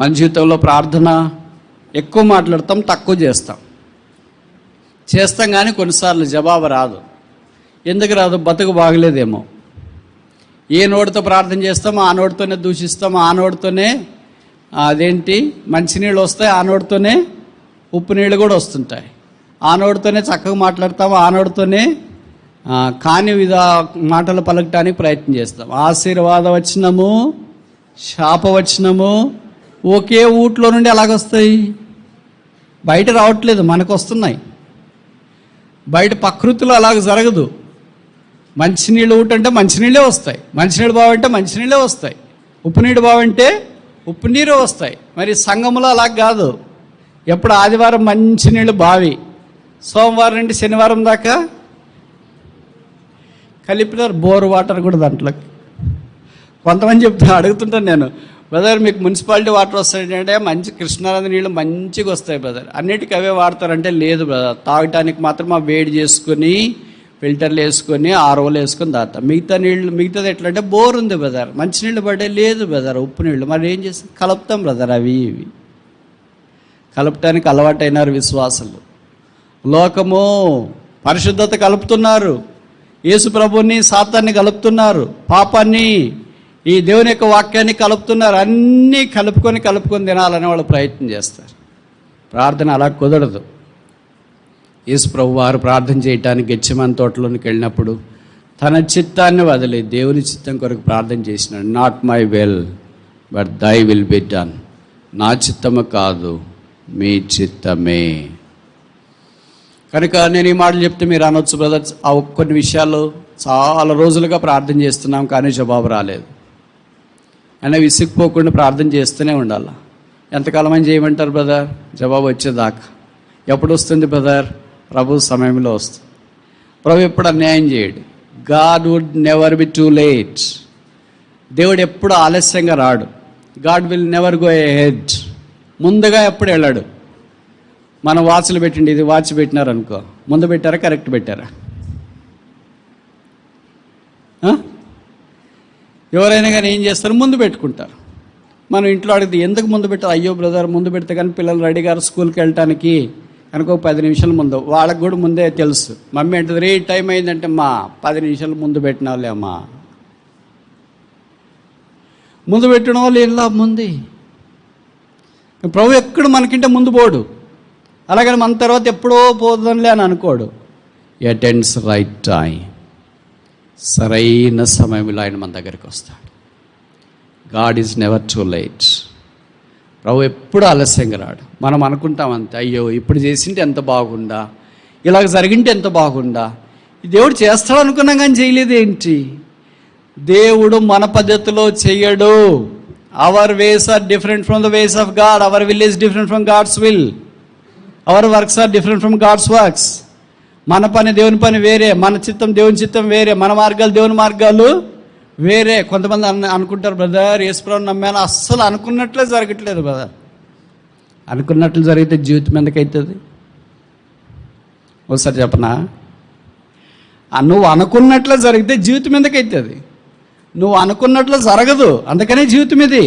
మన జీవితంలో ప్రార్థన ఎక్కువ మాట్లాడతాం, తక్కువ చేస్తాం కానీ కొన్నిసార్లు జవాబు రాదు. ఎందుకు రాదు? బతుకు బాగలేదేమో. ఏ నోటితో ప్రార్థన చేస్తామో ఆ నోటితోనే దూషిస్తాం, ఆ నోటితోనే అదేంటి మంచినీళ్ళు వస్తాయి, ఆ నోటితోనే ఉప్పు నీళ్ళు కూడా వస్తుంటాయి. ఆ నోటితోనే చక్కగా మాట్లాడతాము, ఆ నోటితోనే కాని మాటలు పలకటానికి ప్రయత్నం చేస్తాం. ఆశీర్వాద వచనము, శాపవచనము ఒకే ఊట్లో నుండి ఎలాగొస్తాయి? బయట రావట్లేదు, మనకు వస్తున్నాయి. బయట ప్రకృతిలో అలాగ జరగదు. మంచినీళ్ళు ఊట అంటే మంచినీళ్ళే వస్తాయి, మంచినీళ్ళు బావంటే మంచినీళ్ళే వస్తాయి, ఉప్పు నీళ్ళు బావంటే ఉప్పు నీరు వస్తాయి. మరి సంఘములో అలా కాదు. ఎప్పుడు ఆదివారం మంచినీళ్ళు బావి, సోమవారం నుండి శనివారం దాకా కలిపినారు బోర్ వాటర్ కూడా దాంట్లోకి. కొంతమంది అడుగుతుంటాను నేను, బ్రదర్ మీకు మున్సిపాలిటీ వాటర్ వస్తాయంటే మంచి కృష్ణానది నీళ్ళు మంచిగా వస్తాయి బ్రదర్, అన్నిటికీ అవే వాడతారంటే లేదు బ్రదర్, తాగటానికి మాత్రం వేడి చేసుకొని ఫిల్టర్లు వేసుకొని ఆర్ఓలు వేసుకొని తాగుతాం. మిగతాది ఎట్లా అంటే బోర్ ఉంది బ్రదర్, మంచినీళ్ళు పడే లేదు బ్రదర్, ఉప్పు నీళ్ళు. మరి ఏం చేస్తాం? కలుపుతాం బ్రదర్. అవి ఇవి కలపటానికి అలవాటైనారు విశ్వాసులు. లోకము పరిశుద్ధత కలుపుతున్నారు, యేసు ప్రభుని సాతాన్ని కలుపుతున్నారు, పాపాన్ని ఈ దేవుని యొక్క వాక్యాన్ని కలుపుతున్నారు. అన్నీ కలుపుకొని తినాలని వాళ్ళు ప్రయత్నం చేస్తారు. ప్రార్థన అలా కుదరదు. యేసు ప్రభు వారు ప్రార్థన చేయటానికి గెత్సేమనే తోటలోనికి వెళ్ళినప్పుడు తన చిత్తాన్ని వదిలి దేవుని చిత్తం కొరకు ప్రార్థన చేసినాడు. Not my will but thy will be done. నా చిత్తము కాదు, మీ చిత్తమే. కనుక నేను ఈ మాటలు చెప్తే మీరు అనొచ్చు బ్రదర్స్, ఆ కొన్ని విషయాలు చాలా రోజులుగా ప్రార్థన చేస్తున్నాం కానీ జవాబు రాలేదు అయినా విసిగిపోకుండా ప్రార్థన చేస్తూనే ఉండాలి. ఎంతకాలం అని చేయమంటారు బ్రదర్? జవాబు వచ్చేదాకా. ఎప్పుడు వస్తుంది బ్రదర్? ప్రభు సమయంలో వస్తుంది. ప్రభు ఎప్పుడు అన్యాయం చేయడు. God would never be too late. దేవుడు ఎప్పుడు ఆలస్యంగా రాడు. God will never go ahead. ముందుగా ఎప్పుడు వెళ్ళాడు. మనం వాచ్లు పెట్టండి, ఇది వాచ్ పెట్టినారు అనుకో, ముందు పెట్టారా కరెక్ట్ పెట్టారా? ఎవరైనా కానీ ఏం చేస్తారు? ముందు పెట్టుకుంటారు. మనం ఇంట్లో అడిగితే ఎందుకు ముందు పెట్టారు? అయ్యో బ్రదర్ ముందు పెడితే కానీ పిల్లలు రెడీ గారు స్కూల్కి వెళ్ళటానికి కనుక 10 నిమిషాల ముందు. వాళ్ళకు కూడా ముందే తెలుసు. మమ్మీ అంటుంది రే టైం అయిందంటే మా 10 నిమిషాలు ముందు పెట్టినాలే అమ్మా. ముందు పెట్టడం వాళ్ళు ఎలా ముందు? ప్రభు ఎక్కడ మనకింటే ముందు పోడు. అలాగని మన తర్వాత ఎప్పుడో పోతుందిలే అని అనుకోడు. Attends right time. సరైన సమయంలో ఆయన మన దగ్గరికి వస్తాడు. God is never too late. ప్రభు ఎప్పుడు ఆలస్యంగా రాడు. మనం అనుకుంటాం అంతే, అయ్యో ఇప్పుడు చేసింటే ఎంత బాగుండా, ఇలాగ జరిగింటే ఎంత బాగుండా. దేవుడు చేస్తాడు అనుకున్నాం కానీ చేయలేదు ఏంటి? దేవుడు మన పద్ధతిలో చెయ్యడు. Our ways are different from the ways of God. Our will is different from God's will. Our works are different from God's works. మన పని దేవుని పని వేరే, మన చిత్తం దేవుని చిత్తం వేరే, మన మార్గాలు దేవుని మార్గాలు వేరే. కొంతమంది అనుకుంటారు బ్రదర్ యేసుప్రభుని నమ్మాను, అస్సలు అనుకున్నట్లే జరగట్లేదు బ్రదర్. అనుకున్నట్లు జరిగితే జీవితం ఎందుకవుతుంది? ఒకసారి చెప్పనా? నువ్వు అనుకున్నట్లే జరిగితే జీవితం ఎందుకవుతుంది? నువ్వు అనుకున్నట్లు జరగదు, అందుకనే జీవితం ఇది.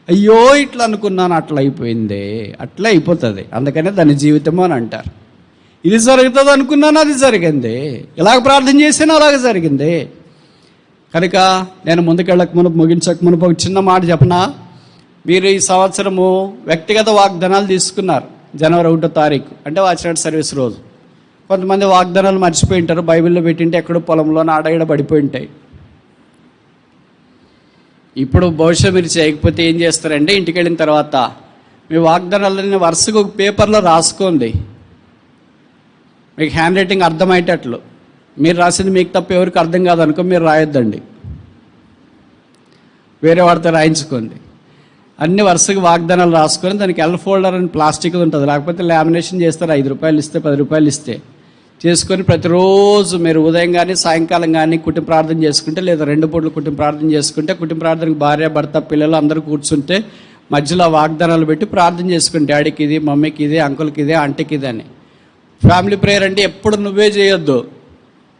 అయ్యో ఇట్లా అనుకున్నాను అట్లా అయిపోయింది, అట్లా అయిపోతుంది, అందుకనే దాని జీవితము అని అంటారు. ఇది జరుగుతుంది అనుకున్నాను, అది జరిగింది. ఇలాగ ప్రార్థన చేసాను, అలాగే జరిగింది. కనుక నేను ముగించక మునుపు ఒక చిన్న మాట చెప్పనా? మీరు ఈ సంవత్సరము వ్యక్తిగత వాగ్దానాలు తీసుకున్నారు. జనవరి 1వ తారీఖు అంటే వాచ్నైట్ సర్వీస్ రోజు. కొంతమంది వాగ్దానాలు మర్చిపోయి ఉంటారు, బైబిల్లో పెట్టింటే ఎక్కడో పొలంలో ఆడగడ పడిపోయి ఉంటాయి. ఇప్పుడు బహుశా మీరు చేయకపోతే ఏం చేస్తారంటే ఇంటికి వెళ్ళిన తర్వాత మీ వాగ్దానాలన్నీ వరుసగా ఒక పేపర్లో రాసుకోండి. మీకు హ్యాండ్ రైటింగ్ అర్థమయ్యేటట్లు. మీరు రాసింది మీకు తప్ప ఎవరికి అర్థం కాదనుకో మీరు రాయొద్దండి, వేరే వాడితో రాయించుకోండి. అన్ని వరుసగా వాగ్దానాలు రాసుకొని దానికి ఎల్ ఫోల్డర్ అని ప్లాస్టిక్ ఉంటుంది, లేకపోతే లామినేషన్ చేస్తారు. 5 రూపాయలు ఇస్తే 10 రూపాయలు ఇస్తే చేసుకొని ప్రతిరోజు మీరు ఉదయం కానీ సాయంకాలం కానీ కుటుంబ ప్రార్థన చేసుకుంటే, లేదా 2 పూటలు కుటుంబ ప్రార్థన చేసుకుంటే, కుటుంబ ప్రార్థనకు భార్య భర్త పిల్లలు అందరూ కూర్చుంటే మధ్యలో వాగ్దానాలు పెట్టి ప్రార్థన చేసుకుని డాడీకి ఇది, మమ్మీకి ఇది, అంకుల్కి ఇదే, ఆంటీకి ఇది అని. ఫ్యామిలీ ప్రేయర్ అంటే ఎప్పుడు నువ్వే చేయొద్దు.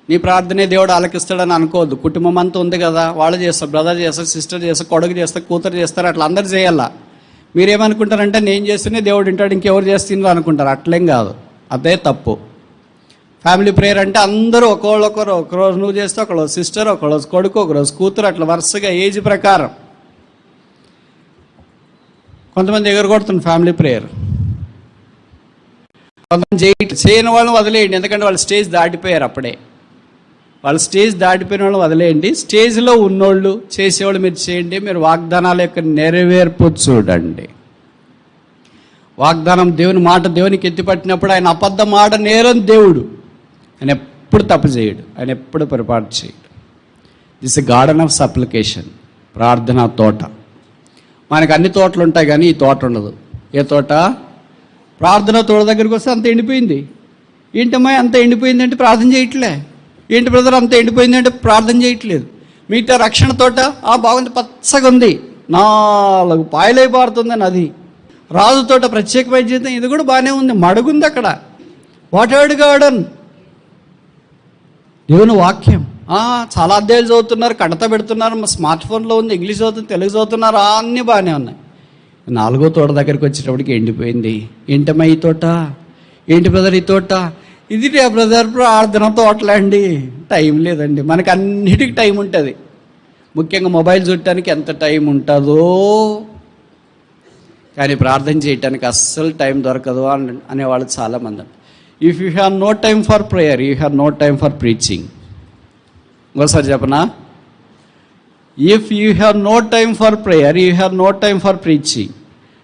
నీ ప్రార్థనే దేవుడు ఆలకిస్తాడని అనుకోవద్దు. కుటుంబం అంతా ఉంది కదా, వాళ్ళు చేస్తారు, బ్రదర్ చేస్తారు, సిస్టర్ చేస్తారు, కొడుకు చేస్తారు, కూతురు చేస్తారు, అట్లా అందరు చేయాలా. మీరేమనుకుంటారంటే నేను చేస్తేనే దేవుడు వింటాడు, ఇంకెవరు చేస్తుందో అనుకుంటారు. అట్లేం కాదు, అదే తప్పు. ఫ్యామిలీ ప్రేయర్ అంటే అందరూ ఒకరోజు నువ్వు చేస్తే ఒకరోజు సిస్టర్, ఒకరోజు కొడుకు, ఒకరోజు కూతురు, అట్లా వరుసగా ఏజ్ ప్రకారం. కొంతమంది ఎగరగొడుతుంది ఫ్యామిలీ ప్రేయర్, కొంతమంది చేయని వాళ్ళని వదిలేయండి, ఎందుకంటే వాళ్ళు స్టేజ్ దాటిపోయారు. అప్పుడే వాళ్ళు స్టేజ్ దాటిపోయిన వాళ్ళని వదిలేయండి. స్టేజ్లో ఉన్నోళ్ళు చేసేవాళ్ళు మీరు చేయండి. మీరు వాగ్దానాల యొక్క నెరవేర్పు చూడండి. వాగ్దానం దేవుని మాట దేవునికి ఎత్తిపట్టినప్పుడు ఆయన అబద్ధం మాట నేరం దేవుడు. ఆయన ఎప్పుడు తప్పు చేయడు, ఆయన ఎప్పుడు పొరపాటు చేయడు. దిస్ గార్డెన్ ఆఫ్ సప్లికేషన్, ప్రార్థనా తోట. మనకు అన్ని తోటలు ఉంటాయి కానీ ఈ తోట ఉండదు. ఏ తోట? ప్రార్థన తోట దగ్గరికి వస్తే అంత ఎండిపోయింది. ఏంటమ్మా అంత ఎండిపోయింది అంటే ప్రార్థన చేయట్లే. ఏంటి బ్రదర్ అంత ఎండిపోయింది అంటే ప్రార్థన చేయట్లేదు. మిగతా రక్షణ తోట బాగుంది, పచ్చగా ఉంది, 4 పాయలై పారుతుంది నది. రాజు తోట ప్రత్యేకమైన జీవితం, ఇది కూడా బాగానే ఉంది, మడుగుంది అక్కడ. వాటర్డ్ గార్డెన్, దేవుని వాక్యం. చాలా అధ్యాయులు చదువుతున్నారు, కడత పెడుతున్నారు, స్మార్ట్ ఫోన్లో ఉంది, ఇంగ్లీష్ చదువుతుంది, తెలుగు చదువుతున్నారు, అన్నీ బాగానే ఉన్నాయి. 4వ తోట దగ్గరికి వచ్చేటప్పటికి ఎండిపోయింది. ఏంటమ్మా ఈ తోట? ఏంటి బ్రదర్ ఈ తోట? ఇది బ్రదర్ ప్రార్థన తోటలే అండి. టైం లేదండి. మనకు అన్నిటికీ టైం ఉంటుంది, ముఖ్యంగా మొబైల్ చూడటానికి ఎంత టైం ఉంటుందో, కానీ ప్రార్థన చేయటానికి అస్సలు టైం దొరకదు అనేవాళ్ళు చాలామంది. If you have no time for prayer, you have no time for preaching. ఇంకోసారి చెప్పనా? If you have no time for prayer, you have no time for preaching.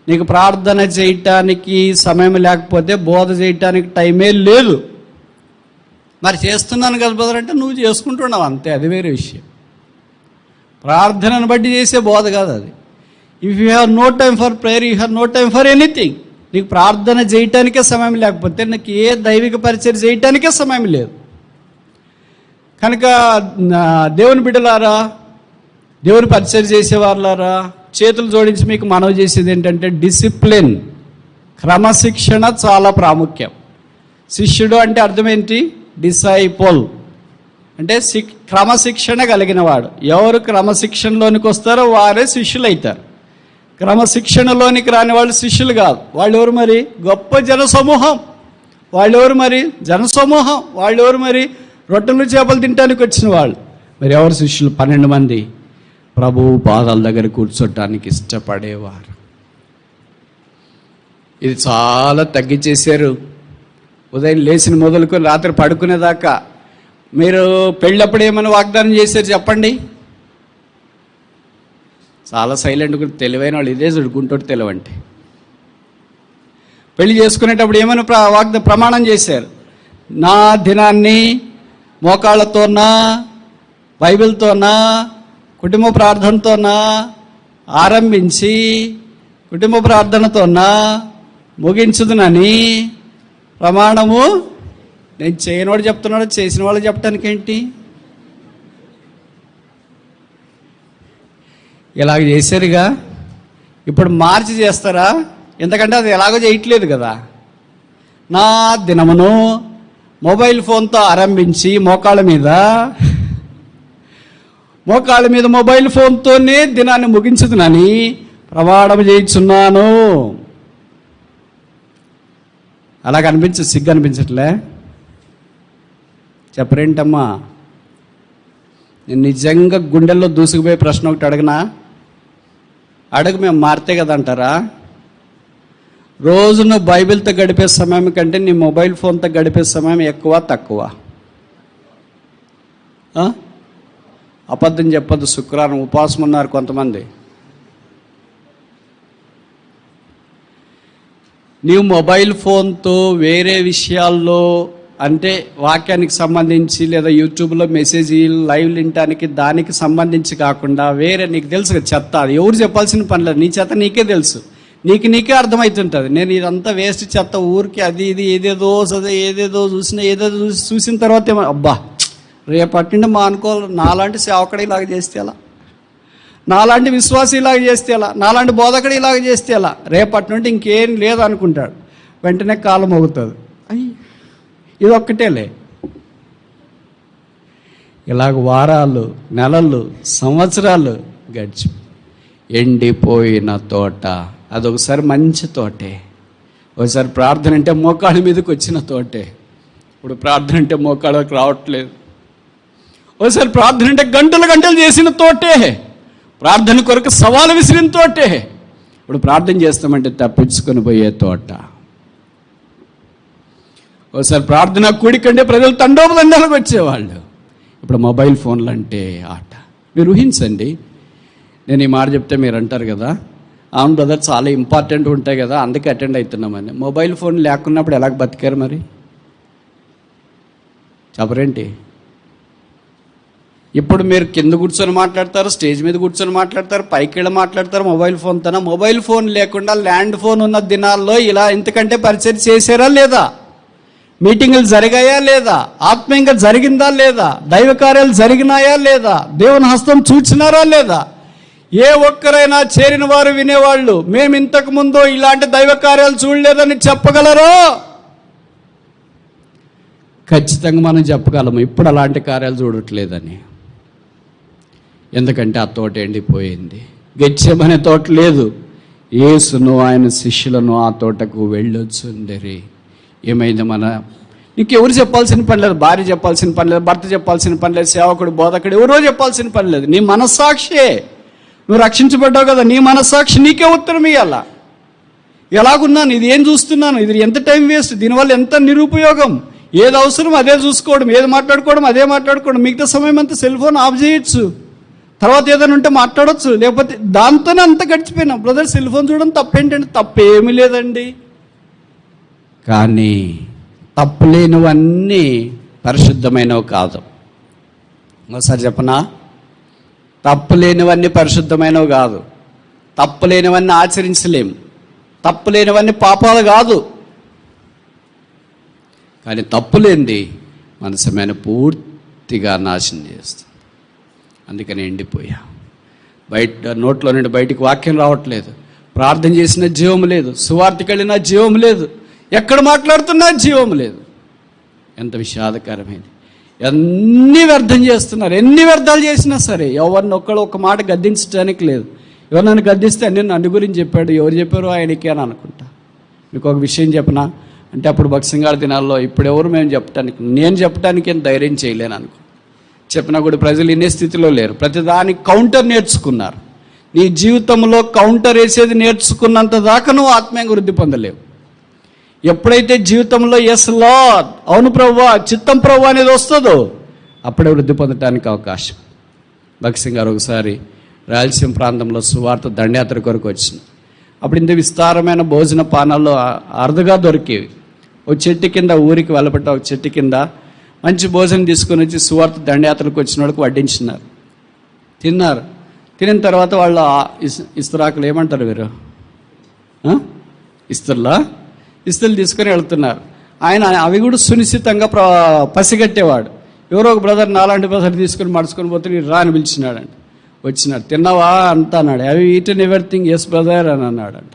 నీకు ప్రార్థన చేయటానికి సమయం లేకపోతే బోధ చేయటానికి టైమే లేదు. మరి చేస్తున్నాను కదా బ్రదర్ అంటే నువ్వు చేసుకుంటున్నావు అంతే, అది వేరే విషయం. ప్రార్థనను బట్టి చేసే బోధ కాదు అది. If you have no time for prayer, you have no time for anything. నీకు ప్రార్థన చేయటానికే సమయం లేకపోతే నీకు ఏ దైవిక పరిచయం చేయటానికే సమయం లేదు. కనుక దేవుని బిడ్డలారా, దేవుని పరిచయం చేసేవాళ్ళారా, చేతులు జోడించి మీకు మనవి చేసేది ఏంటంటే డిసిప్లిన్, క్రమశిక్షణ చాలా ప్రాముఖ్యం. శిష్యుడు అంటే అర్థం ఏంటి? డిసైపుల్ అంటే క్రమశిక్షణ కలిగిన వాడు. ఎవరు క్రమశిక్షణలోనికి వస్తారో వారే శిష్యులు అవుతారు. క్రమశిక్షణలోనికి రాని వాళ్ళు శిష్యులు కాదు. వాళ్ళు ఎవరు మరి? గొప్ప జనసమూహం. వాళ్ళు ఎవరు మరి? జనసమూహం. వాళ్ళు ఎవరు మరి? రొట్టెలు చేపలు తినడానికి వచ్చిన వాళ్ళు. మరి ఎవరు శిష్యులు? 12 మంది ప్రభువు పాదాల దగ్గర కూర్చోటానికి ఇష్టపడేవారు. ఇది చాలా తగ్గించేశారు. ఉదయం లేచిన మొదలుకొని రాత్రి పడుకునేదాకా. మీరు పెళ్ళప్పుడు ఏమైనా వాగ్దానం చేశారు చెప్పండి? చాలా సైలెంట్గా తెలివైన వాళ్ళు ఇదే చూడుకుంటాడు తెలివంటే. పెళ్లి చేసుకునేటప్పుడు ఏమైనా ప్రమాణం చేశారు? నా దినాన్ని మోకాళ్ళతోనా, బైబిల్తోనా, కుటుంబ ప్రార్థనతోనా ఆరంభించి కుటుంబ ప్రార్థనతోనా ముగించుదునని ప్రమాణము నేను చేయనోడు చెప్తున్నాడు, చేసిన వాళ్ళు చెప్పడానికి ఏంటి? ఇలాగ చేశారుగా, ఇప్పుడు మార్చి చేస్తారా? ఎందుకంటే అది ఎలాగో చేయట్లేదు కదా. నా దినమును మొబైల్ ఫోన్తో ఆరంభించి మోకాళ్ళ మీద మొబైల్ ఫోన్తోనే దినాన్ని ముగించుదునని ప్రమాణం చేయించున్నాను. అలాగ సిగ్గు అనిపించట్లే? చెప్పరేంటమ్మా? నేను నిజంగా గుండెల్లో దూసుకుపోయే ప్రశ్న ఒకటి అడగనా? అడుగు, మేము మారితే కదా అంటారా? రోజు నువ్వు బైబిల్తో గడిపే సమయం కంటే నీ మొబైల్ ఫోన్తో గడిపే సమయం ఎక్కువ తక్కువ? అబద్ధం చెప్పొద్దు. శుక్రవారం ఉపవాసం ఉన్నారు కొంతమంది. నీవు మొబైల్ ఫోన్తో వేరే విషయాల్లో అంటే వాక్యానికి సంబంధించి లేదా యూట్యూబ్లో మెసేజ్ లైవ్ వినటానికి దానికి సంబంధించి కాకుండా వేరే నీకు తెలుసు చెత్త, అది ఎవరు చెప్పాల్సిన పని లేదు, నీ చెత్త నీకే తెలుసు, నీకే అర్థమవుతుంటుంది. నేను ఇదంతా వేస్ట్ చెత్త, ఊరికి అది ఇది ఏదేదో చూసిన తర్వాత ఏమో అబ్బా రేపటి నుండి మా అనుకోవాలి, నాలాంటి సేవకుడు ఇలాగ చేస్తే ఎలా, నాలాంటి విశ్వాసి ఇలాగ చేస్తే ఎలా, నాలాంటి బోధకుడు ఇలాగ చేస్తే ఎలా, రేపటి నుండి ఇంకేం లేదు అనుకుంటాడు. వెంటనే కాలం మోగుతుంది. అయ్యి ఇది ఒక్కటేలే. ఇలాగ వారాలు, నెలలు, సంవత్సరాలు గడిచి ఎండిపోయిన తోట అదొకసారి మంచి తోటే, ఒకసారి ప్రార్థన అంటే మోకాళ్ళ మీదకి వచ్చిన తోటే. ఇప్పుడు ప్రార్థన అంటే మోకాళ్ళకి రావట్లేదు. ఒకసారి ప్రార్థన అంటే గంటలు గంటలు చేసిన తోటే, ప్రార్థన కొరకు సవాలు విసిరిన తోటే. ఇప్పుడు ప్రార్థన చేస్తామంటే తప్పించుకొని పోయే తోట. ఒకసారి ప్రార్థన కూడికంటే ప్రజలు తండోపతండాలకు వచ్చేవాళ్ళు, ఇప్పుడు మొబైల్ ఫోన్లు అంటే ఆట. మీరు ఊహించండి. నేను ఈ మాట చెప్తే మీరు అంటారు కదా, అవును బ్రదర్ చాలా ఇంపార్టెంట్ ఉంటాయి కదా అందుకే అటెండ్ అవుతున్నామని. మొబైల్ ఫోన్ లేకున్నప్పుడు ఎలాగ బతికారు మరి? చెప్పరేంటి? ఇప్పుడు మీరు కింద కూర్చొని మాట్లాడతారు, స్టేజ్ మీద కూర్చొని మాట్లాడతారు, పైకి వెళ్ళి మాట్లాడతారు మొబైల్ ఫోన్తోన. మొబైల్ ఫోన్ లేకుండా ల్యాండ్ ఫోన్ ఉన్న దినాల్లో ఇలా ఇంతకంటే పరిచయం చేశారా లేదా? మీటింగులు జరిగాయా లేదా? ఆత్మీయంగా జరిగిందా లేదా? దైవ కార్యాలు జరిగినాయా లేదా? దేవుని హస్తం చూచినారా లేదా? ఏ ఒక్కరైనా చేరిన వారు వినేవాళ్ళు మేము ఇంతకు ముందు ఇలాంటి దైవ కార్యాలు చూడలేదని చెప్పగలరు? ఖచ్చితంగా మనం చెప్పగలము ఇప్పుడు అలాంటి కార్యాలు చూడట్లేదని. ఎందుకంటే ఆ తోట ఎండిపోయింది. గెత్సేమనే తోట లేదు. యేసును ఆయన శిష్యులను ఆ తోటకు వెళ్ళొచ్చుండరి. ఏమైంది? నీకెవరు చెప్పాల్సిన పని లేదు. భార్య చెప్పాల్సిన పని లేదు, భర్త చెప్పాల్సిన పని లేదు, సేవకుడు బోధకుడు ఎవరో చెప్పాల్సిన పని లేదు. నీ మనస్సాక్షే. నువ్వు రక్షించబడ్డావు కదా, నీ మనస్సాక్షి నీకే ఉత్తరం ఇవ్వాల. ఎలాగున్నాను, ఇది ఏం చూస్తున్నాను, ఇది ఎంత టైం వేస్ట్, దీనివల్ల ఎంత నిరుపయోగం. ఏది అవసరం అదే చూసుకోవడం, ఏది మాట్లాడుకోవడం అదే మాట్లాడుకోవడం. మిగతా సమయం అంతా సెల్ ఫోన్ ఆఫ్ చేయొచ్చు, తర్వాత ఏదైనా ఉంటే మాట్లాడవచ్చు, లేకపోతే దాంతోనే అంత గడిచిపోయినాం. బ్రదర్ సెల్ ఫోన్ చూడడం తప్పేంటండి? తప్పేమీ లేదండి. కానీ తప్పులేనివన్నీ పరిశుద్ధమైనవి కాదు. ఒకసారి చెప్పనా? తప్పులేనివన్నీ పరిశుద్ధమైనవి కాదు. తప్పులేనివన్నీ ఆచరించలేము. తప్పులేనివన్నీ పాపాలు కాదు. కానీ తప్పులేంది మన సమయాన్ని పూర్తిగా నాశనం చేస్తుంది. అందుకని ఎండిపోయా. బయట నోట్లో నుండి బయటికి వాక్యం రావట్లేదు. ప్రార్థన చేసిన జీవం లేదు, సువార్తకి వెళ్ళినా జీవం లేదు, ఎక్కడ మాట్లాడుతున్నా జీవం లేదు. ఎంత విషాదకరమైనది. ఎన్ని వ్యర్థం చేస్తున్నారు. ఎన్ని వ్యర్థాలు చేసినా సరే ఎవరిని ఒక మాట గద్దించడానికి లేదు. ఎవరు నన్ను గద్దిస్తే నన్ను గురించి చెప్పాడు, ఎవరు చెప్పారో ఆయనకే అని అనుకుంటా. మీకు ఒక విషయం చెప్పనా అంటే, అప్పుడు భక్సింగాళ దినాల్లో ఇప్పుడు ఎవరు నేను చెప్పడానికి ఏం ధైర్యం చేయలేను అనుకో. చెప్పినా కూడా ప్రజలు వినే స్థితిలో లేరు. ప్రతిదానికి కౌంటర్ నేర్చుకున్నారు. నీ జీవితంలో కౌంటర్ వేసేది నేర్చుకున్నంత దాకా నువ్వు ఆత్మీయంగా వృద్ధి పొందలేవు. ఎప్పుడైతే జీవితంలో ఎస్ లార్డ్, అవును ప్రభువా, చిత్తం ప్రభువా అనేది వస్తుందో అప్పుడే వృద్ధి పొందడానికి అవకాశం. భక్సింగ్ గారు ఒకసారి రాయలసీమ ప్రాంతంలో సువార్త దండయాత్ర కొరకు వచ్చిన అప్పుడు ఇంత విస్తారమైన భోజన పానాలు అరుదుగా దొరికేవి. ఒక చెట్టు కింద ఊరికి వెళ్ళబట్ట ఒక చెట్టు కింద మంచి భోజనం తీసుకొని వచ్చి సువార్త దండయాత్రకు వచ్చిన వాళ్ళకి వడ్డించినారు. తిన్నారు. తినిన తర్వాత వాళ్ళు ఇస్తరాకులు ఏమంటారు వీరు, ఇస్తులు తీసుకొని వెళ్తున్నారు. ఆయన అవి కూడా సునిశ్చితంగా పసిగట్టేవాడు. ఎవరో ఒక బ్రదర్, నాలాంటి బ్రదర్ తీసుకొని మడుచుకొని పోతే మీరు రా అని పిలిచినాడంట. వచ్చినాడు. తిన్నావా అంతా అన్నాడు. Have you eaten everything? Yes brother అని అన్నాడంట.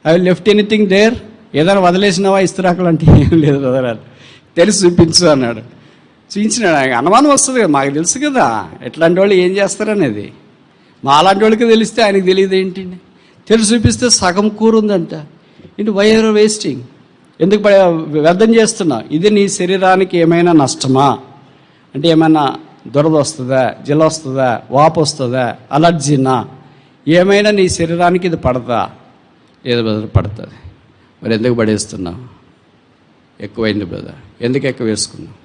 Have you left anything there? ఏదైనా వదిలేసినావా ఇస్తరాకులు అంటే? ఏం లేదు బ్రదర్ అని. తెలిసి చూపించు అన్నాడు. చూపించినాడు. ఆయన అనుమానం వస్తుంది కదా, మాకు తెలుసు కదా ఎట్లాంటి వాళ్ళు ఏం చేస్తారనేది. మా అలాంటి వాళ్ళకి తెలిస్తే ఆయనకి తెలియదు ఏంటండి. తెలిసి చూపిస్తే సగం కూర ఉందంట. ఏంటి వై ఆర్ వేస్టింగ్? ఎందుకు వ్యర్థం చేస్తున్నా? ఇది నీ శరీరానికి ఏమైనా నష్టమా అంటే, ఏమైనా దురద వస్తుందా, జిల వస్తుందా, వాపు వస్తుందా, అలర్జీనా, ఏమైనా నీ శరీరానికి ఇది పడతా? ఏదో బ్రదర్ పడుతుంది. మరి ఎందుకు పడేస్తున్నావు? ఎక్కువైంది బ్రదర్. ఎందుకు ఎక్కువ వేసుకున్నావు?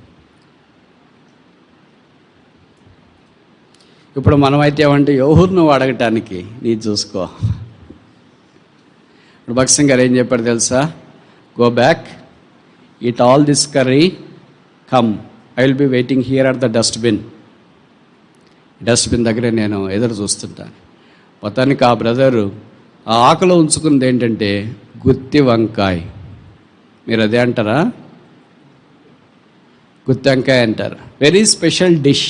ఇప్పుడు మనమైతే ఏమంటే ఎవరు నువ్వు అడగటానికి, నీ చూసుకో. ఇప్పుడు భక్సింగ్ గారు ఏం చెప్పాడు తెలుసా? Go back, eat all this curry, come, I will be waiting here at the dustbin. Dustbin దగ్గరే నేను ఎదురు చూస్తుంటాను. మొత్తానికి ఆ బ్రదరు ఆ ఆకులో ఉంచుకున్నది ఏంటంటే గుత్తి వంకాయ. మీరు అదే అంటారా? గుత్తి వంకాయ అంటారు. Very special dish,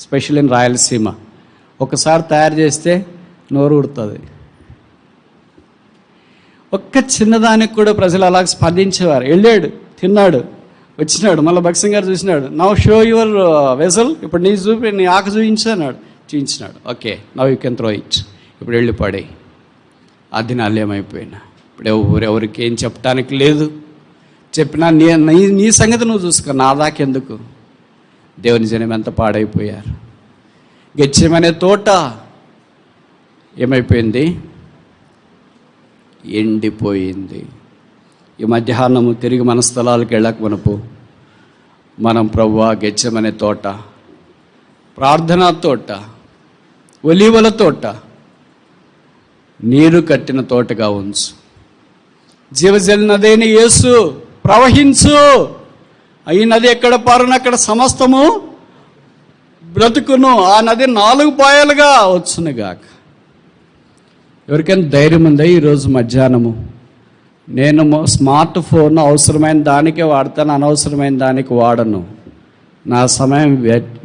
special in Rayalaseema. ఒకసారి తయారు చేస్తే నోరు ఉడుతుంది. ఒక్క చిన్నదానికి కూడా ప్రజలు అలా స్పందించేవారు. వెళ్ళాడు, తిన్నాడు, వచ్చినాడు. మళ్ళీ భక్సింగ్ గారు చూసినాడు. నవ్ షో యువర్ వెసల్, ఇప్పుడు నీ ఆకు చూపించాడు. చూపించినాడు. Okay, now you can throw it. ఇప్పుడు వెళ్ళి పడే. ఆ దినాలు ఏమైపోయినా ఇప్పుడు ఎవరికి ఏం చెప్పడానికి లేదు. చెప్పినా నీ సంగతి నువ్వు చూసుకో, నా దాకెందుకు. దేవుని జనం ఎంత పాడైపోయారు. గెత్సేమనే తోట ఏమైపోయింది? ఎండిపోయింది. ఈ మధ్యాహ్నము తిరిగి మన స్థలాలకు వెళ్ళక మనపు మనం ప్రభువా గెత్సేమనే తోట, ప్రార్థనా తోట, ఒలీవల తోట, నీరు కట్టిన తోటగా ఉంచు. జీవజల నదేని యేసు ప్రవహించు. ఈ నది ఎక్కడ పారును అక్కడ సమస్తము బ్రతుకును. ఆ నది 4 పాయలుగా వచ్చునుగాక. ఎవరికైనా ధైర్యం ఉందా? ఈరోజు మధ్యాహ్నము నేను స్మార్ట్ ఫోన్ అవసరమైన దానికే వాడతాను, అనవసరమైన దానికి వాడను. నా సమయం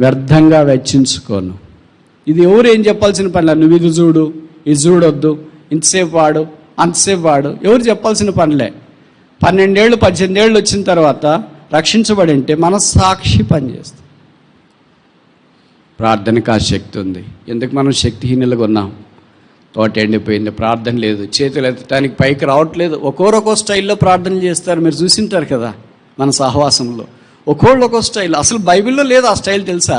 వ్యర్థంగా వెచ్చించుకోను. ఇది ఎవరు ఏం చెప్పాల్సిన పనిలే. నువ్వు ఇది చూడు, ఇది చూడొద్దు, ఇంతసేపు వాడు, అంతసేపు వాడు, ఎవరు చెప్పాల్సిన పనిలే. 12 ఏళ్ళు 18 ఏళ్ళు వచ్చిన తర్వాత రక్షించబడి ఉంటే మన సాక్షి పనిచేస్తుంది. ప్రార్థనకు ఆ శక్తి ఉంది. ఎందుకు మనం శక్తిహీనులుగా ఉన్నాం? తోట ఎండిపోయింది, ప్రార్థన లేదు, చేతులు ఎత్తడానికి పైకి రావట్లేదు. ఒక్కో స్టైల్లో ప్రార్థన చేస్తారు. మీరు చూసింటారు కదా మన సహవాసంలో. ఒక్కో స్టైల్. అసలు బైబిల్లో లేదు ఆ స్టైల్, తెలుసా?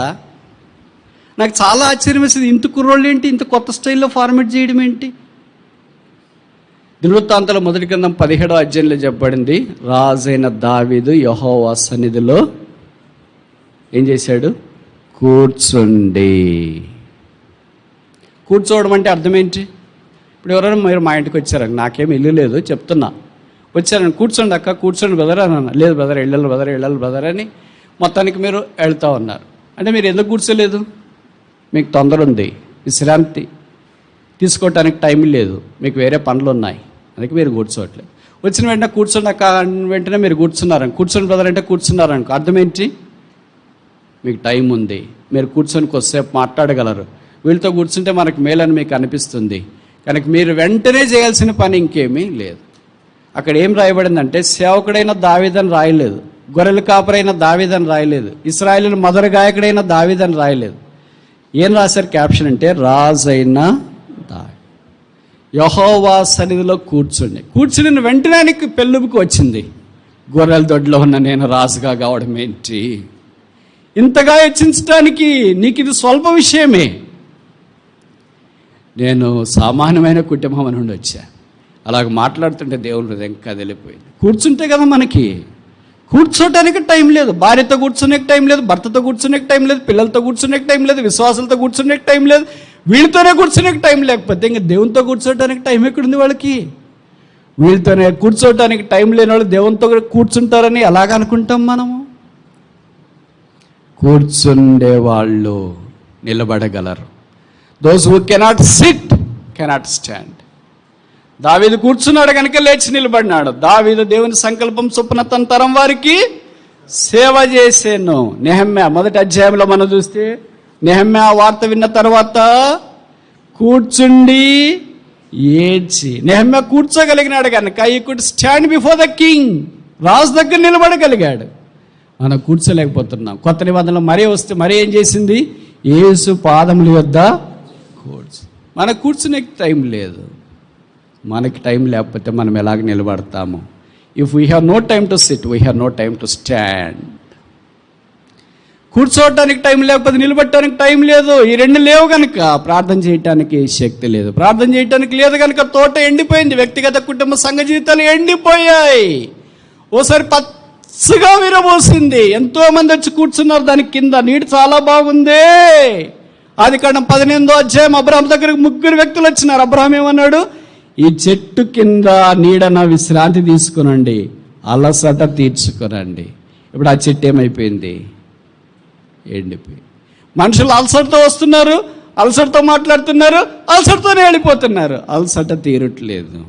నాకు చాలా ఆశ్చర్యం వేసింది. ఇంత కుర్రోళ్ళు ఏంటి ఇంత కొత్త స్టైల్లో ఫార్మేట్ చేయడం ఏంటి? దినవృత్తాంతాల 1 గ్రంథం 17వ అధ్యాయంలో చెప్పబడింది, రాజైన దావీదు యెహోవా సన్నిధిలో ఏం చేశాడు? కూర్చుండి. కూర్చోవడం అంటే అర్థం ఏంటి? ఇప్పుడు ఎవరైనా మీరు మా ఇంటికి వచ్చారు, నాకేం ఇల్లు లేదు చెప్తున్నా, వచ్చారని కూర్చోండి అక్క, కూర్చోండి బ్రదర్ అన్న. లేదు బ్రదర్, వెళ్ళాలి బ్రదర్ అని మొత్తానికి మీరు వెళ్తూ ఉన్నారు. అంటే మీరు ఎందుకు కూర్చోలేదు? మీకు తొందర ఉంది, విశ్రాంతి తీసుకోవటానికి టైం లేదు, మీకు వేరే పనులు ఉన్నాయి, అందుకే మీరు కూర్చోవట్లేదు. వచ్చిన వెంటనే కూర్చోండి అక్క వెంటనే మీరు కూర్చున్నారని, కూర్చొని బ్రదర్ అంటే కూర్చున్నారనుకో, అర్థం ఏంటి? మీకు టైం ఉంది, మీరు కూర్చొని కొద్దిసేపు మాట్లాడగలరు. వీళ్ళతో కూర్చుంటే మనకు మేలని మీకు అనిపిస్తుంది. కనుక మీరు వెంటనే చేయాల్సిన పని ఇంకేమీ లేదు. అక్కడ ఏం రాయబడిందంటే, సేవకుడైన దావీదని రాయలేదు, గొర్రెల కాపరైన దావీదని రాయలేదు, ఇశ్రాయేలు మొదటి గాయకుడైన దావీదని రాయలేదు. ఏం రాశారు క్యాప్షన్ అంటే, రాజైన దావీదు యెహోవా సన్నిధిలో కూర్చుని వెంటనే ఆయనకి పెళ్ళుబుకి వచ్చింది. గొర్రెల దొడ్లో ఉన్న నేను రాజుగా కావడం ఏంటి? ఇంతగా హెచ్చించడానికి నీకు ఇది స్వల్ప విషయమే. నేను సామాన్యమైన కుటుంబం నుండి వచ్చా. అలాగ మాట్లాడుతుంటే దేవుని హృదయం కదిలిపోయింది. కూర్చుంటే కదా మనకి కూర్చోటానికి టైం లేదు. భార్యతో కూర్చునే టైం లేదు, భర్తతో కూర్చునే టైం లేదు, పిల్లలతో కూర్చునే టైం లేదు, విశ్వాసాలతో కూర్చునే టైం లేదు, వీళ్ళతోనే కూర్చునే టైం లేకపోతే ఇంకా దేవునితో కూర్చోటానికి టైం ఎక్కడుంది వాళ్ళకి? వీళ్ళతోనే కూర్చోటానికి టైం లేని వాళ్ళు దేవునితో కూర్చుంటారని ఎలాగ అనుకుంటాం మనము? కూర్చుండే వాళ్ళు నిలబడగలరు. Those who cannot sit cannot stand. దావీదు కూర్చున్నాడు కనుక లేచి నిలబడినాడు. దావీదు దేవుని సంకల్పం చొప్పున తన తరం వారికి సేవ చేసేను. నెహెమ్యా 1వ అధ్యాయంలో మనం చూస్తే, నెహెమ్యా వార్త విన్న తర్వాత కూర్చుండి ఏడ్చి, నెహెమ్యా కూర్చోగలిగినాడు కనుక he could stand before the king, రాజు దగ్గర నిలబడగలిగాడు. మనం కూర్చోలేకపోతున్నాం. కొత్త నిబంధనలు మరీ వస్తే మరీ ఏం చేసింది? యేసు పాదముల యొద్ద మనకు కూర్చునే టైం లేదు. మనకి టైం లేకపోతే మనం ఎలాగ నిలబడతాము? If we have no time to sit, we have no time to stand. కూర్చోవటానికి టైం లేకపోతే నిలబడటానికి టైం లేదు. ఈ రెండు లేవు కనుక ప్రార్థన చేయటానికి శక్తి లేదు. ప్రార్థన చేయటానికి లేదు కనుక తోట ఎండిపోయింది. వ్యక్తిగత కుటుంబ సంఘ జీవితాలు ఎండిపోయాయి. ఓసారి పచ్చగా విరబోసింది. ఎంతో మంది వచ్చి కూర్చున్నారు దానికి కింద. నీటి చాలా బాగుంది. ఆదికాండం 18వ అధ్యాయం అబ్రహాం దగ్గరకు 3 వ్యక్తులు వచ్చినారు. అబ్రహాం ఏమన్నాడు? ఈ చెట్టు కింద నీడన విశ్రాంతి తీసుకునండి, అలసట తీర్చుకునండి. ఇప్పుడు ఆ చెట్టు ఏమైపోయింది? ఎండిపోయింది. మనుషులు అలసటతో వస్తున్నారు, అలసటతో మాట్లాడుతున్నారు, అలసటతోనే వెళ్ళిపోతున్నారు. అలసట తీరట్లేదు.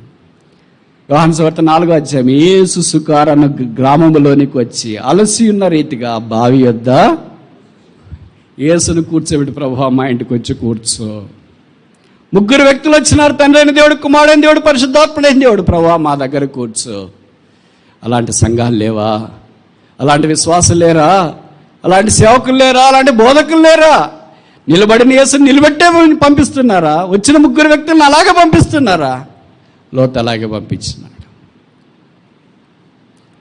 యోహాను సువార్త 4వ అధ్యాయం, యేసు సుకార్ అన్న గ్రామంలోనికి వచ్చి అలసి ఉన్న రీతిగా బావి యొద్ద యేసును కూర్చోబెట్టి, ప్రభువా మా ఇంటికి వచ్చి కూర్చో. 3 వ్యక్తులు వచ్చినారు. తండ్రి అయిన దేవుడు, కుమారుడైన దేవుడు, పరిశుద్ధాత్ముడైన దేవుడు. ప్రభువా మా దగ్గర కూర్చో. అలాంటి సంఘాలు లేవా? అలాంటి విశ్వాసులు లేరా? అలాంటి సేవకులు లేరా? అలాంటి బోధకులు లేరా? నిలబడిన యేసుని నిలబెట్టే పంపిస్తున్నారా? వచ్చిన 3 వ్యక్తులను అలాగే పంపిస్తున్నారా? లోతు అలాగే పంపించినాడు.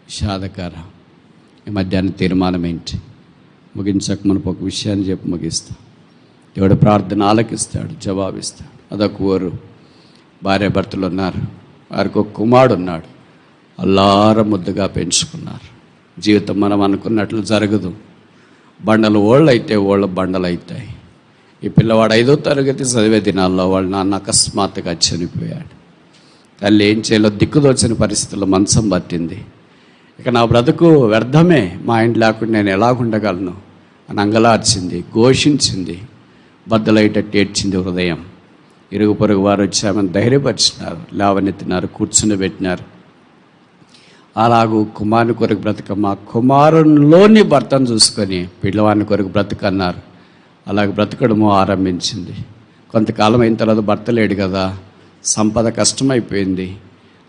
విషాదకర. ఈ మధ్యాహ్నం తీర్మానం ఏంటి? ముగించక మనకు ఒక విషయాన్ని చెప్పి ముగిస్తాం. దేవుడు ప్రార్థన ఆలకిస్తాడు, జవాబిస్తాడు. అదొక ఊరు, భార్య భర్తలు ఉన్నారు, వారికి ఒక కుమారుడు ఉన్నాడు. అల్లార ముద్దుగా పెంచుకున్నారు. జీవితం మనం అనుకున్నట్లు జరగదు. బండలు ఓళ్ళు అయితే ఓళ్ళు బండలు అవుతాయి. ఈ పిల్లవాడు 5వ తరగతి చదివే దినాల్లో వాళ్ళ నాన్న అకస్మాత్తుగా చనిపోయాడు. తల్లి ఏం చేయాలో దిక్కుదోచని పరిస్థితుల్లో మంచం పట్టింది. ఇక నా బ్రతుకు వ్యర్థమే, మా ఇంటి లేకుండా నేను ఎలాగుండగలను అని అంగలార్చింది, ఘోషించింది, బద్దలయ్యేటట్టు ఏడ్చింది హృదయం. ఇరుగు పొరుగు వారు వచ్చి ఆమెను ధైర్యపరిచినారు, లేవనెత్తినారు, కూర్చుని పెట్టినారు. అలాగూ కుమారుని కొరకు బ్రతకమ్మా, కుమారునిలోని భర్తను చూసుకొని పిల్లవాడిని కొరకు బ్రతకన్నారు. అలాగే బ్రతకడము ఆరంభించింది. కొంతకాలం అయిన తర్వాత భర్త లేడు కదా, సంపద కష్టమైపోయింది.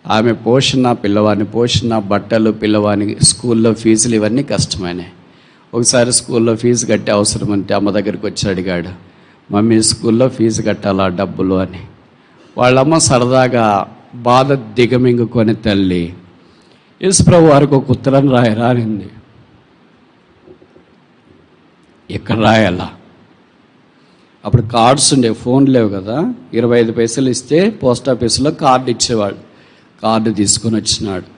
ఆమె పోషణ, పిల్లవాడిని పోషణ, బట్టలు, పిల్లవాడిని స్కూల్లో ఫీజులు ఇవన్నీ కష్టమైనాయి. ఒకసారి స్కూల్లో ఫీజు కట్టే అవసరం అంటే అమ్మ దగ్గరికి వచ్చి అడిగాడు, మమ్మీ స్కూల్లో ఫీజు కట్టాలా డబ్బులు అని. వాళ్ళమ్మ సరదాగా బాధ దిగమింగుకొని, తల్లి యేసుప్రభు వారికి ఒక ఉత్తరం రాయరా అనింది. ఎక్కడ రాయాలా? అప్పుడు కార్డ్స్ ఉండే, ఫోన్ లేవు కదా. 25 పైసలు ఇస్తే పోస్ట్ ఆఫీసులో కార్డు ఇచ్చేవాడు. కార్డు తీసుకొని వచ్చినాడు.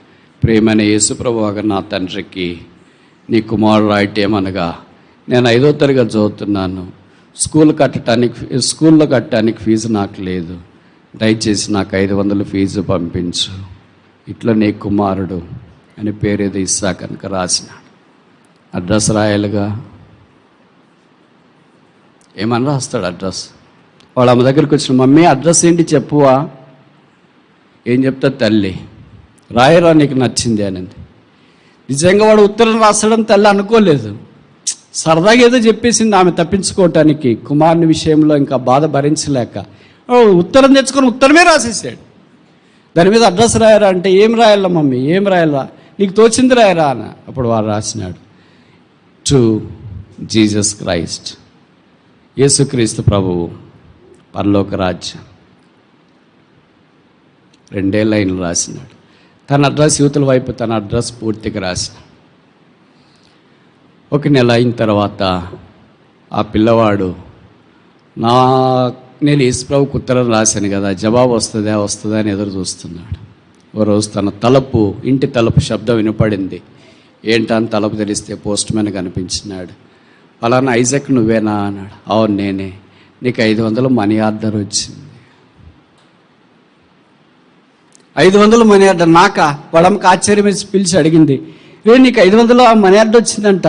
ప్రియమైన యేసుప్రభు వారు, నా తండ్రికి నీ కుమారుడు రాయటేమనగా, నేను 5వ తరగతి చదువుతున్నాను, స్కూల్లో కట్టడానికి ఫీజు నాకు లేదు, దయచేసి నాకు 500 ఫీజు పంపించు, ఇట్లా నీ కుమారుడు అని పేరేదో ఇస్సాక్ కనుక రాసినాడు. అడ్రస్ రాయాలిగా, ఏమని రాస్తాడు అడ్రస్? వాళ్ళ అమ్మ దగ్గరికి వచ్చిన, మమ్మీ అడ్రస్ ఏంటి చెప్పువా? ఏం చెప్తా తల్లి, రాయరా నీకు నచ్చింది అనింది. నిజంగా వాడు ఉత్తరం రాస్తాడని తల్లి అనుకోలేదు. సరదాగా ఏదో చెప్పేసింది ఆమె తప్పించుకోవటానికి. కుమారుని విషయంలో ఇంకా బాధ భరించలేక ఉత్తరం తెచ్చుకొని ఉత్తరమే రాసేసాడు. దాని మీద అడ్రస్ రాయరా అంటే, ఏం రాయాలా మమ్మీ, ఏం రాయాలా, నీకు తోచింది రాయరా అని. అప్పుడు వాడు రాసినాడు, టు జీసస్ క్రైస్ట్, యేసుక్రీస్తు ప్రభువు, పరలోక రాజ్యం. 2 లైన్లు రాసినాడు. తన అడ్రస్ యువతల వైపు, తన అడ్రస్ పూర్తిగా రాసినాడు. 1 నెల అయిన తర్వాత ఆ పిల్లవాడు, నేను యేసుప్రభుకు ఉత్తరం రాశాను కదా, జవాబు వస్తుందా అని ఎదురు చూస్తున్నాడు. ఓ రోజు తన తలుపు, ఇంటి తలుపు శబ్దం వినపడింది. ఏంటని తలుపు తెరిస్తే పోస్ట్ మ్యాన్ కనిపించినాడు. అలానా ఐజాక్ నువ్వేనా అన్నాడు. అవును నేనే, నీకు 500 మనీ ఆర్డర్ వచ్చింది. 500 మనీ ఆర్డర్ నాకా? వాడమ్మకి ఆశ్చర్యం వేసి పిలిచి అడిగింది, నీకు 500 మనీ ఆర్డర్ వచ్చిందంట,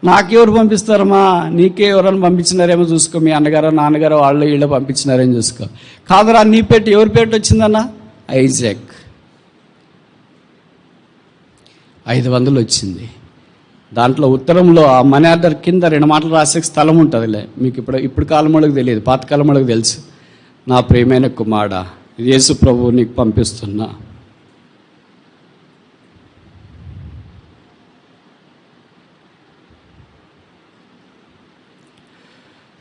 నాకెవరు పంపిస్తారమ్మా, నీకే ఎవరైనా పంపించినారేమో చూసుకో, మీ అన్నగారో నాన్నగారో వాళ్ళు వీళ్ళు పంపించినారేమో చూసుకో. కాదురా, నీ పేట, ఎవరి పేట వచ్చిందన్నా? ఐజాక్. 500 వచ్చింది. దాంట్లో ఉత్తరంలో ఆ మనీ ఆర్డర్ కింద 2 మాటలు రాసే స్థలం ఉంటుందిలే. మీకు ఇప్పుడు కాలం వాళ్ళకి తెలియదు, పాతకాలం వాళ్ళకి తెలుసు. నా ప్రియమైన కుమారుడా, యేసు ప్రభువు నీకు పంపిస్తున్నా.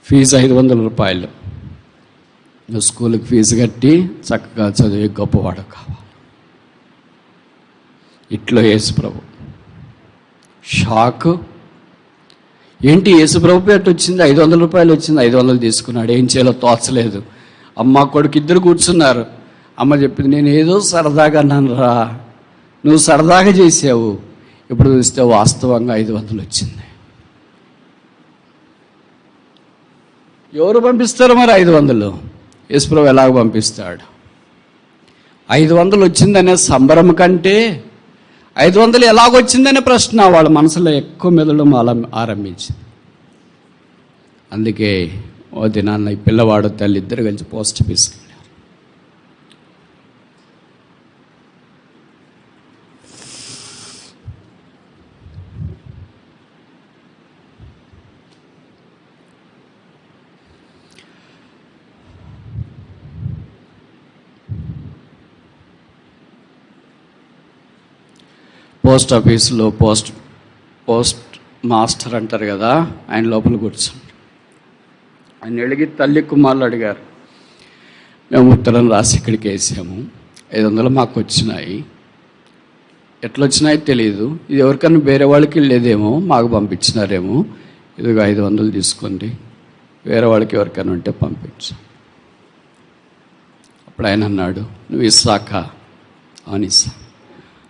ఫీజు 500 రూపాయలు. నువ్వు స్కూల్కి ఫీజు కట్టి చక్కగా చదివి గొప్పవాడు కావాలి. ఇట్లో యేసుప్రభు షాక్. ఏంటి యేసుప్రభు పేట వచ్చింది, 500 రూపాయలు వచ్చింది. 500 తీసుకున్నాడు. ఏం చేయాలో తోచలేదు. అమ్మ కొడుకు ఇద్దరు కూర్చున్నారు. అమ్మ చెప్పింది, నేను ఏదో సరదాగా అన్నాను రా, నువ్వు సరదాగా చేసావు, ఇప్పుడు చూస్తే వాస్తవంగా 500 వచ్చింది. ఎవరు పంపిస్తారు మరి 500? యేసుప్రభు ఎలాగ పంపిస్తాడు? 500 వచ్చిందనే సంబరం కంటే 500 ఎలాగొచ్చిందనే ప్రశ్న వాళ్ళ మనసులో ఎక్కువ మెదడం ఆరంభించింది. అందుకే ఓ దినాన్న ఈ పిల్లవాడు తల్లి ఇద్దరు కలిసి పోస్ట్ ఆఫీస్కి వెళ్ళారు. పోస్ట్ ఆఫీసులో పోస్ట్ మాస్టర్ అంటారు కదా, ఆయన లోపల కూర్చున్నారు. ఆయన అడిగి తల్లి కుమారులు అడిగారు, మేము ఉత్తరం రాసి ఇక్కడికి వేసాము, 500 మాకు వచ్చినాయి. ఎట్లొచ్చినాయో తెలియదు. ఇది ఎవరికన్నా వేరే వాళ్ళకి వెళ్ళేదేమో, మాకు పంపించినారేమో. ఇదిగో 500 తీసుకోండి, వేరే వాళ్ళకి ఎవరికైనా ఉంటే పంపించు. అప్పుడు ఆయన అన్నాడు, నువ్వు ఇస్సాక? అవును ఇస్సా.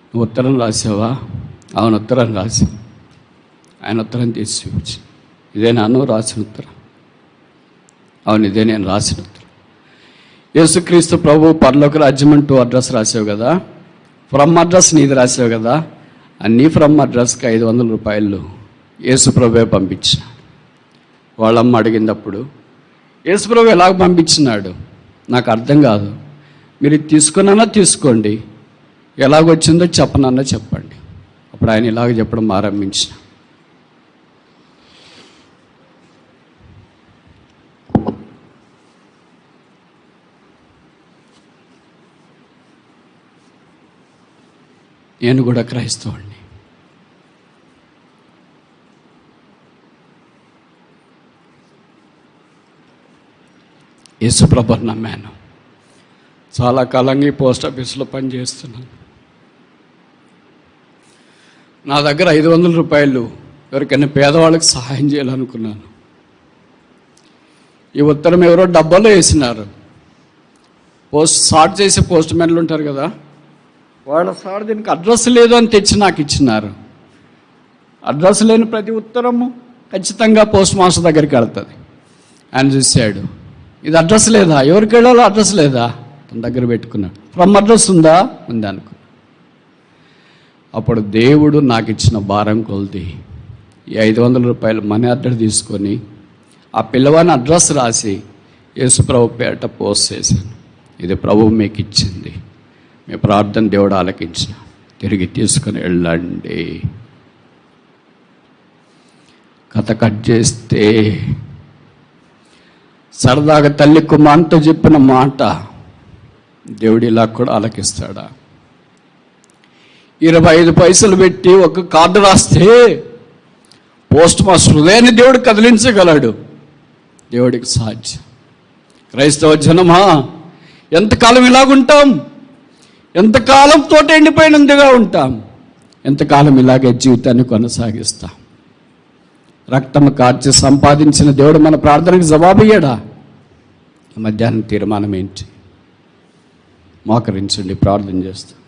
నువ్వు ఉత్తరం రాసావా? అవును ఉత్తరం రాసి. ఆయన ఉత్తరం తీసి చూపించి, ఇదే నాను రాసిన ఉత్తరం. అవును ఇదే నేను రాసిన ఉత్తరం. యేసుక్రీస్తు ప్రభు పరలోక రాజ్యం అంటూ అడ్రస్ రాసావు కదా, ఫ్రమ్ అడ్రస్ నీది రాసావు కదా, అన్నీ ఫ్రమ్ అడ్రస్కి 500 రూపాయలు యేసు ప్రభువే పంపించాడు. వాళ్ళమ్మ అడిగినప్పుడు యేసు ప్రభు ఎలాగ పంపించినాడు నాకు అర్థం కాదు, మీరు తీసుకున్నా తీసుకోండి, ఎలాగొచ్చిందో చెప్పనన్నా చెప్పండి. అప్పుడు ఆయన ఇలాగ చెప్పడం ఆరంభించిన, నేను కూడా క్రైస్తవుడిని. యేసుప్రభుని నమ్మాను. చాలా కాలంగా ఈ పోస్ట్ ఆఫీస్లో పనిచేస్తున్నాను. నా దగ్గర 500 రూపాయలు ఎవరికైనా పేదవాళ్ళకి సహాయం చేయాలనుకున్నాను. ఈ ఉత్తరం ఎవరో డబ్బాలో వేసినారు. సార్ట్ చేసే పోస్ట్ మ్యాన్లు ఉంటారు కదా, వాళ్ళ సార్ దీనికి అడ్రస్ లేదు అని తెచ్చి నాకు ఇచ్చినారు. అడ్రస్ లేని ప్రతి ఉత్తరము ఖచ్చితంగా పోస్ట్ మాస్టర్ దగ్గరికి వెళ్తుంది. ఆయన చూశాడు, ఇది అడ్రస్ లేదా, ఎవరికి వెళ్ళాలో అడ్రస్ లేదా, తన దగ్గర పెట్టుకున్నాడు. ఫ్రమ్ అడ్రస్ ఉందా, ఉంది అనుకో. అప్పుడు దేవుడు నాకు ఇచ్చిన భారం కొలిది ఈ 500 రూపాయలు మనీ ఆర్డర్ తీసుకొని ఆ పిల్లవాని అడ్రస్ రాసి యేసుప్రభు పేట పోస్ట్ చేశాను. ఇది ప్రభువు మీకు ఇచ్చింది, మీ ప్రార్థన దేవుడు ఆలకించిన, తిరిగి తీసుకుని వెళ్ళండి. కథ కట్ చేస్తే సరదాగా తల్లి కుమార్తె చెప్పిన మాట దేవుడు ఇలా కూడా ఆలకిస్తాడా? 25 పైసలు పెట్టి ఒక కార్డు రాస్తే పోస్ట్ మాస్టర్ హృదయాన్ని దేవుడు కదిలించగలడు. దేవుడికి సాధ్యం. క్రైస్తవ జనమా, ఎంతకాలం ఇలాగుంటాం? ఎంతకాలం తోట ఎండిపోయినందుగా ఉంటాం? ఎంతకాలం ఇలాగే జీవితాన్ని కొనసాగిస్తాం? రక్తం కార్చి సంపాదించిన దేవుడు మన ప్రార్థనకి జవాబియ్యాడా? మధ్యాహ్నం తీర్మానం ఏంటి? మోకరించండి, ప్రార్థన చేస్తాం.